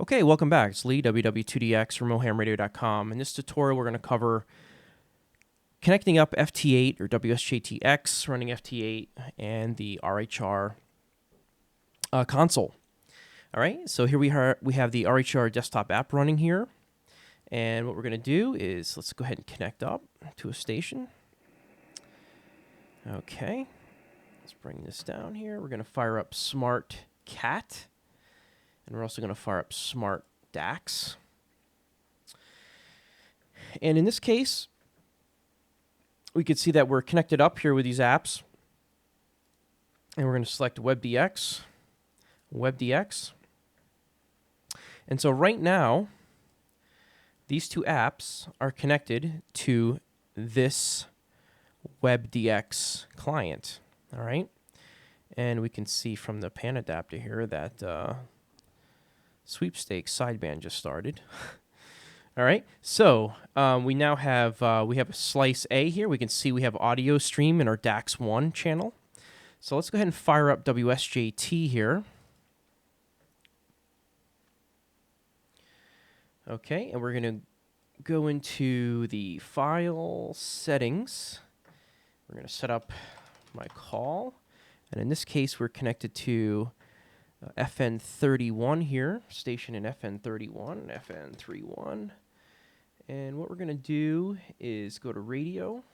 Okay, welcome back. It's Lee, ww2dx, remotehamradio.com. In this tutorial, we're going to cover connecting up FT8 or WSJTX, running FT8, and the RHR console. All right, so here we have the RHR desktop app running here. And what we're going to do is let's go ahead and connect up to a station. Okay, let's bring this down here. We're going to fire up Smart Cat. And we're also going to fire up Smart DAX. And in this case, we can see that we're connected up here with these apps. And we're going to select WebDX. And so right now, these two apps are connected to this WebDX client. All right. And we can see from the pan adapter here that sweepstakes sideband just started. All right, so we now have we have a slice A here. We can see we have audio stream in our DAX1 channel. So let's go ahead and fire up WSJT here. Okay, and we're going to go into the file settings. We're going to set up my call, and in this case, we're connected to FN31 here, station in FN31, FN31. And what we're going to do is go to radio.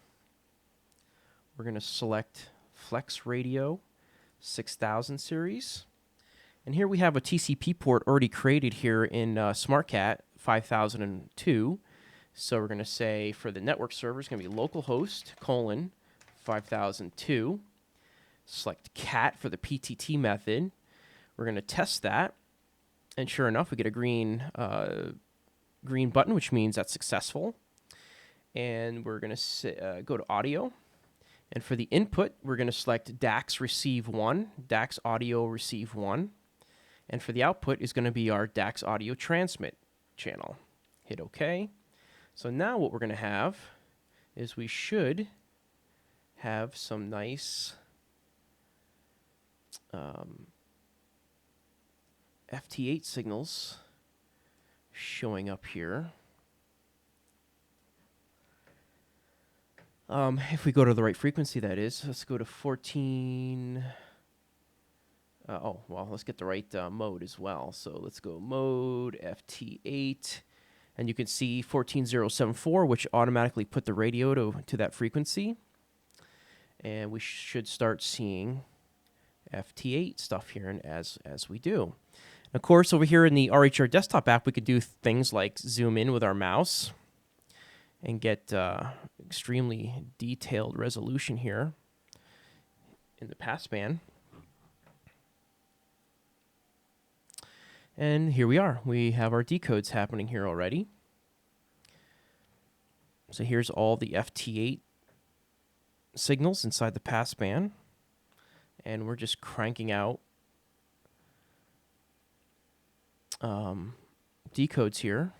We're going to select Flex Radio 6000 series. And here we have a TCP port already created here in SmartCat 5002. So we're going to say for the network server, it's going to be localhost : 5002. Select cat for the PTT method. We're going to test that, and sure enough, we get a green button, which means that's successful. And we're going to go to audio, and for the input, we're going to select DAX receive 1, DAX audio receive 1, and for the output is going to be our DAX audio transmit channel. Hit OK. So now what we're going to have is we should have some nice FT8 signals showing up here. If we go to the right frequency, that is. Let's go to 14. Let's get the right mode as well. So let's go mode FT8. And you can see 14074, which automatically put the radio to that frequency. And we should start seeing FT8 stuff here and as we do. Of course, over here in the RHR desktop app, we could do things like zoom in with our mouse and get extremely detailed resolution here in the passband. And here we are. We have our decodes happening here already. So here's all the FT8 signals inside the passband. And we're just cranking out decodes here.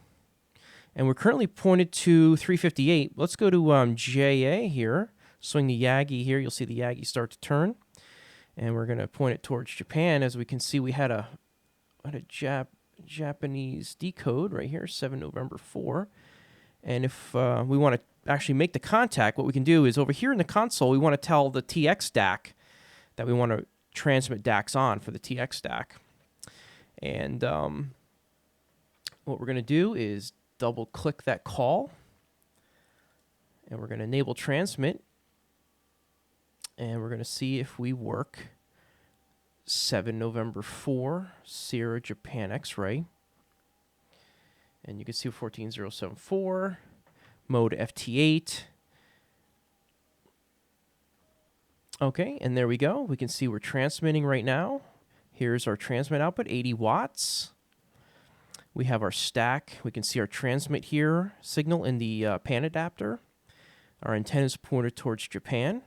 And we're currently pointed to 358. Let's go to JA here. Swing the Yagi here. You'll see the Yagi start to turn. And we're going to point it towards Japan. As we can see, we had a Japanese decode right here, 7 November 4. And if we want to actually make the contact, what we can do is over here in the console, we want to tell the TX stack that we want to transmit DAX on for the TX stack. And what we're going to do is double click that call, and we're going to enable transmit, and we're going to see if we work 7 November 4 Sierra Japan X-ray. And you can see 14074 mode FT8. Okay, and there we go. We can see we're transmitting right now. Here's our transmit output, 80 watts. We have our stack. We can see our transmit here signal in the pan adapter. Our antenna is pointed towards Japan.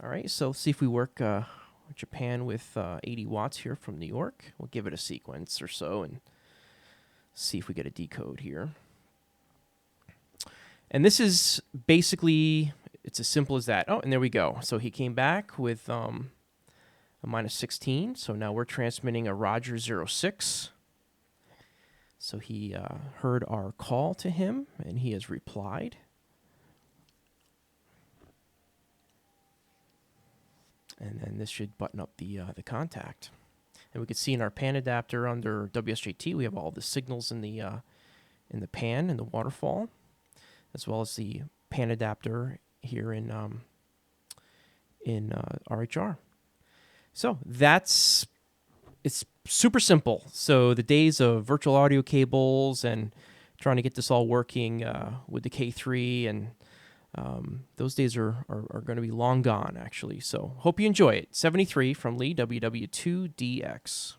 All right, so let's see if we work Japan with 80 watts here from New York. We'll give it a sequence or so and see if we get a decode here. And this is basically, it's as simple as that. Oh, and there we go. So he came back with a -16. So now we're transmitting a Roger 06. So he heard our call to him, and he has replied. And then this should button up the contact. And we can see in our pan adapter under WSJT, we have all the signals in the pan and the waterfall, as well as the pan adapter here in RHR. So it's super simple. So the days of virtual audio cables and trying to get this all working with the K3 and those days are going to be long gone, actually. So hope you enjoy it. 73 from Lee, WW2DX.